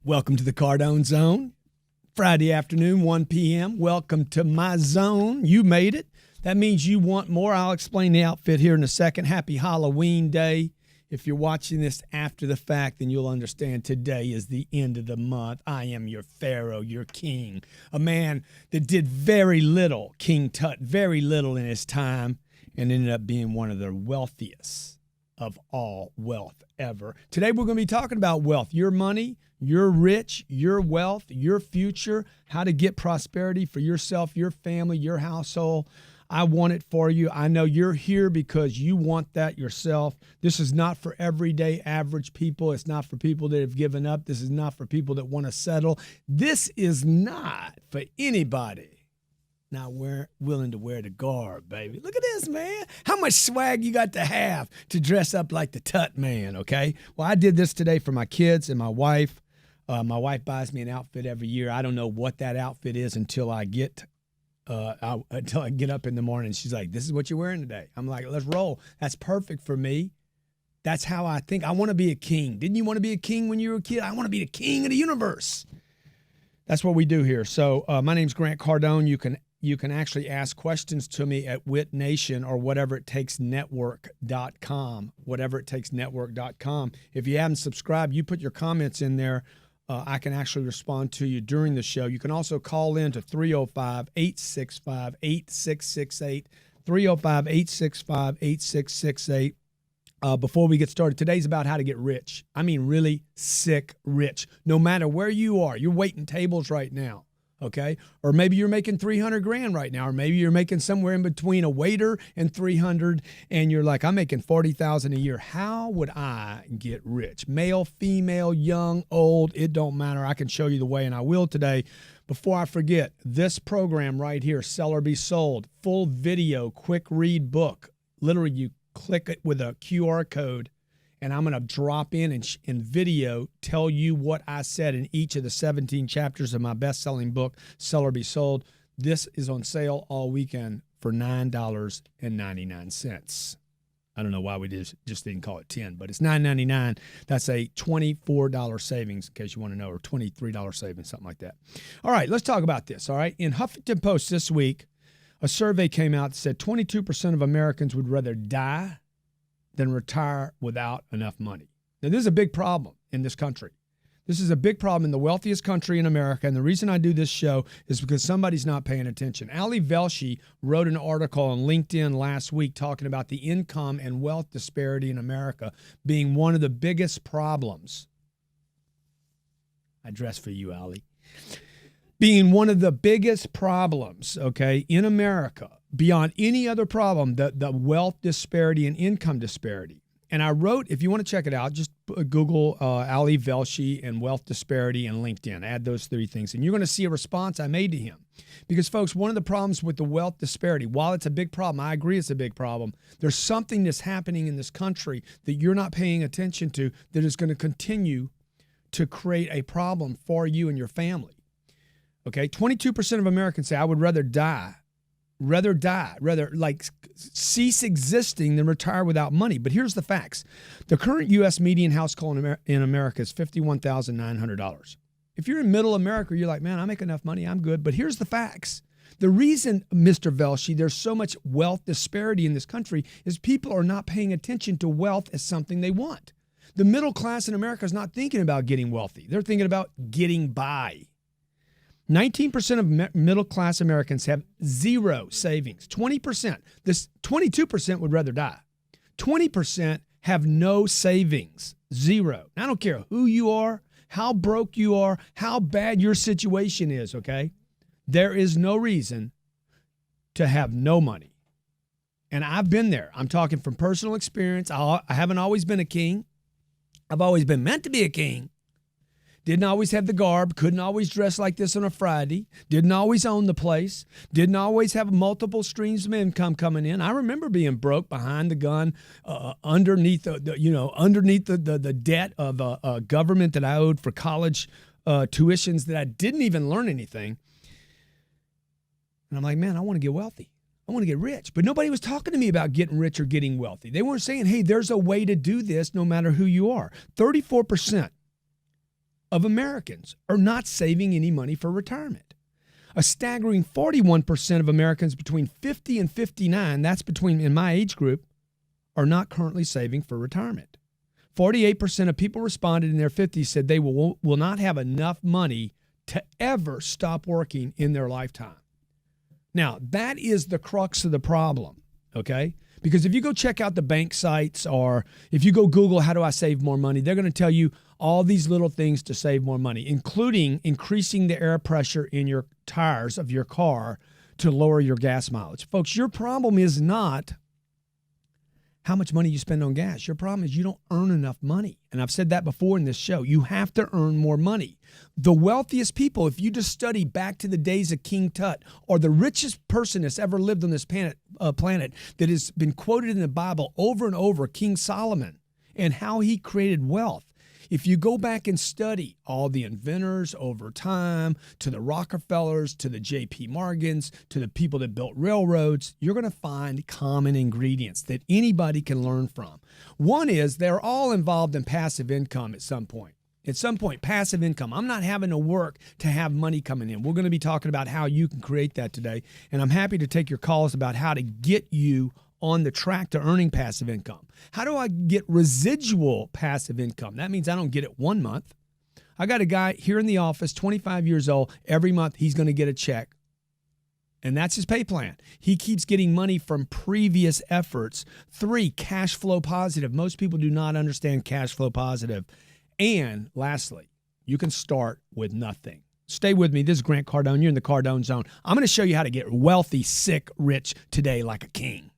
Welcome to the Cardone Zone. Friday afternoon, 1 p.m. Welcome to my zone. You made it. That means you want more. I'll explain the outfit here in a second. Happy Halloween Day. If you're watching this after the fact, then you'll understand today is the end of the month. I am your Pharaoh, your king, a man that did very little, King Tut, very little in his time, and ended up being one of the wealthiest of all wealth ever. Today we're going to be talking about wealth, your money, your rich, your wealth, your future, how to get prosperity for yourself, your family, your household. I want it for you. I know you're here because you want that yourself. This is not for everyday average people. It's not for people that have given up. This is not for people that want to settle. This is not for anybody not willing to wear the garb, baby. Look at this, man. How much swag you got to have to dress up like the Tut man, okay? Well, I did this today for my kids and my wife. My wife buys me an outfit every year. I don't know what that outfit is until I get up in the morning. She's like, "This is what you're wearing today." I'm like, "Let's roll." That's perfect for me. That's how I think. I want to be a king. Didn't you want to be a king when you were a kid? I want to be the king of the universe. That's what we do here. So my name's Grant Cardone. You can actually ask questions to me at Wit Nation or whateverittakesnetwork.com. Whateverittakesnetwork.com. If you haven't subscribed, you put your comments in there. I can actually respond to you during the show. You can also call in to 305-865-8668, 305-865-8668. Before we get started, today's about how to get rich. I mean, really sick rich. No matter where you are, you're waiting tables right now. Okay. Or maybe you're making 300 grand right now, or maybe you're making somewhere in between a waiter and 300, and you're like, I'm making 40,000 a year. How would I get rich? Male, female, young, old, it don't matter. I can show you the way, and I will today. Before I forget, this program right here, Sell or Be Sold, full video, quick read book. Literally, you click it with a QR code, and I'm going to drop in video, tell you what I said in each of the 17 chapters of my best-selling book, Sell or Be Sold. This is on sale all weekend for $9.99. I don't know why we just didn't call it 10, but it's $9.99. That's a $24 savings, in case you want to know, or $23 savings, something like that. All right, let's talk about this, all right? In Huffington Post this week, a survey came out that said 22% of Americans would rather die than retire without enough money. Now, this is a big problem in this country. This is a big problem in the wealthiest country in America, and the reason I do this show is because somebody's not paying attention. Ali Velshi wrote an article on LinkedIn last week talking about the income and wealth disparity in America being one of the biggest problems. I dress for you, Ali. Being one of the biggest problems, okay, in America, beyond any other problem, the wealth disparity and income disparity. And I wrote, if you want to check it out, just Google Ali Velshi and wealth disparity and LinkedIn. Add those three things. And you're going to see a response I made to him. Because, folks, one of the problems with the wealth disparity, while it's a big problem, I agree it's a big problem, there's something that's happening in this country that you're not paying attention to that is going to continue to create a problem for you and your family. Okay, 22% of Americans say, I would rather die, rather like cease existing than retire without money. But here's the facts. The current U.S. median household in America is $51,900. If you're in middle America, you're like, man, I make enough money, I'm good. But here's the facts. The reason, Mr. Velshi, there's so much wealth disparity in this country is people are not paying attention to wealth as something they want. The middle class in America is not thinking about getting wealthy. They're thinking about getting by. 19% of middle-class Americans have zero savings. 20%. This 22% would rather die. 20% have no savings. Zero. I don't care who you are, how broke you are, how bad your situation is, okay? There is no reason to have no money. And I've been there. I'm talking from personal experience. I haven't always been a king. I've always been meant to be a king. Didn't always have the garb, couldn't always dress like this on a Friday, didn't always own the place, didn't always have multiple streams of income coming in. I remember being broke behind the gun, underneath the debt of a government that I owed for college tuitions that I didn't even learn anything. And I'm like, man, I want to get wealthy. I want to get rich. But nobody was talking to me about getting rich or getting wealthy. They weren't saying, hey, there's a way to do this no matter who you are. 34% of Americans are not saving any money for retirement. A staggering 41% of Americans between 50 and 59, that's between in my age group, are not currently saving for retirement. 48% of people responded in their 50s said they will not have enough money to ever stop working in their lifetime. Now, that is the crux of the problem, okay? Because if you go check out the bank sites, or if you go Google, how do I save more money, they're going to tell you all these little things to save more money, including increasing the air pressure in your tires of your car to lower your gas mileage. Folks, your problem is not how much money you spend on gas. Your problem is you don't earn enough money. And I've said that before in this show. You have to earn more money. The wealthiest people, if you just study back to the days of King Tut, or the richest person that's ever lived on this planet that has been quoted in the Bible over and over, King Solomon, and how he created wealth. If you go back and study all the inventors over time, to the Rockefellers, to the J.P. Morgans, to the people that built railroads, you're going to find common ingredients that anybody can learn from. One is they're all involved in passive income at some point. At some point, passive income. I'm not having to work to have money coming in. We're going to be talking about how you can create that today, and I'm happy to take your calls about how to get you on the track to earning passive income. How do I get residual passive income? That means I don't get it 1 month. I got a guy here in the office, 25 years old. Every month he's going to get a check, and that's his pay plan. He keeps getting money from previous efforts. 3, cash flow positive. Most people do not understand cash flow positive. And lastly, you can start with nothing. Stay with me. This is Grant Cardone. You're in the Cardone Zone. I'm going to show you how to get wealthy, sick, rich today like a king.